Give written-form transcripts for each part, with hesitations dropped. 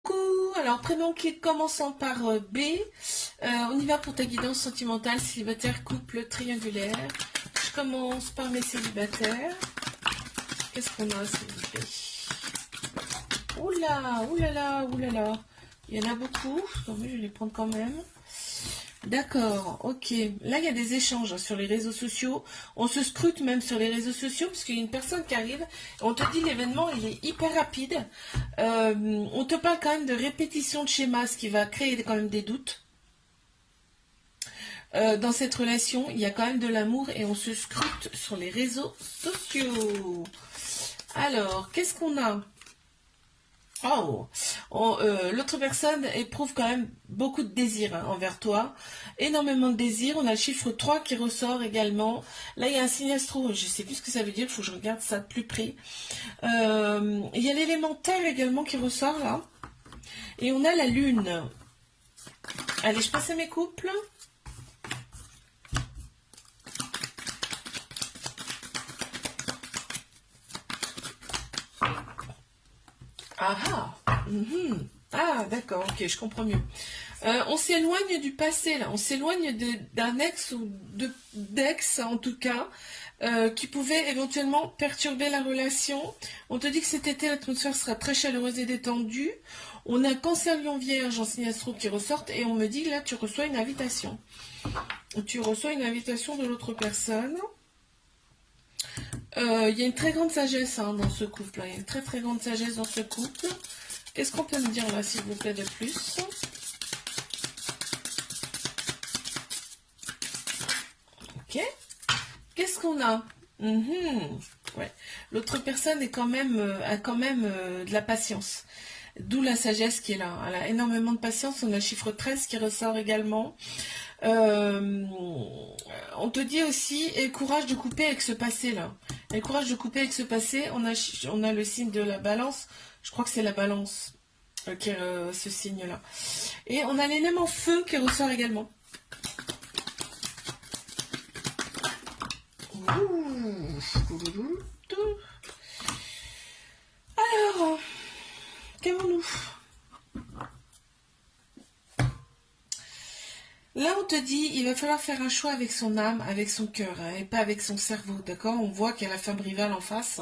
Coucou, alors prénom qui commençant par B. On y va pour ta guidance sentimentale, célibataire, couple, triangulaire. Je commence par mes célibataires. Qu'est-ce qu'on a, s'il vous plaît? Oula, oulala, oulala. Il y en a beaucoup, donc je vais les prendre quand même. D'accord, ok. Là, il y a des échanges sur les réseaux sociaux. On se scrute même sur les réseaux sociaux parce qu'il y a une personne qui arrive. On te dit l'événement, il est hyper rapide. On te parle quand même de répétition de schémas, ce qui va créer quand même des doutes. Dans cette relation, il y a quand même de l'amour et on se scrute sur les réseaux sociaux. Alors, qu'est-ce qu'on a? Oh, l'autre personne éprouve quand même beaucoup de désir envers toi, énormément de désir. On a le chiffre 3 qui ressort également. Là, il y a un signe astro, je ne sais plus ce que ça veut dire, il faut que je regarde ça de plus près. Il y a l'élément terre également qui ressort là. Et on a la lune. Allez, je passe à mes couples. Ah ah, ah d'accord, ok, je comprends mieux. On s'éloigne du passé là, on s'éloigne d'un ex ou d'ex en tout cas, qui pouvait éventuellement perturber la relation. On te dit que cet été l'atmosphère sera très chaleureuse et détendue. On a Cancer, Lion, Vierge en signe astro qui ressortent et on me dit que là tu reçois une invitation. Tu reçois une invitation de l'autre personne. Il y a une très grande sagesse dans ce couple. Il y a une très très grande sagesse dans ce couple. Qu'est-ce qu'on peut me dire là, s'il vous plaît, de plus? Ok. Qu'est-ce qu'on a? Ouais. L'autre personne est quand même, a quand même de la patience. D'où la sagesse qui est là. Elle a énormément de patience. On a le chiffre 13 qui ressort également. On te dit aussi, aie le courage de couper avec ce passé-là. Aie le courage de couper avec ce passé. On a le signe de la balance. Je crois que c'est la balance qui est ce signe-là. Et on a l'élément feu qui ressort également. Alors, qu'avons-nous? Là, on te dit, il va falloir faire un choix avec son âme, avec son cœur, et pas avec son cerveau, d'accord? On voit qu'il y a la femme rivale en face.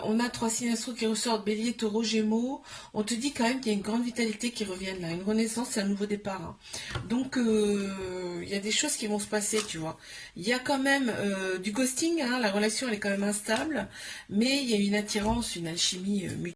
On a 3 signes astro qui ressortent, Bélier, Taureau, Gémeaux. On te dit quand même qu'il y a une grande vitalité qui revient là, une renaissance, c'est un nouveau départ. Donc, il y a des choses qui vont se passer, tu vois. Il y a quand même du ghosting, la relation elle est quand même instable, mais il y a une attirance, une alchimie mutuelle.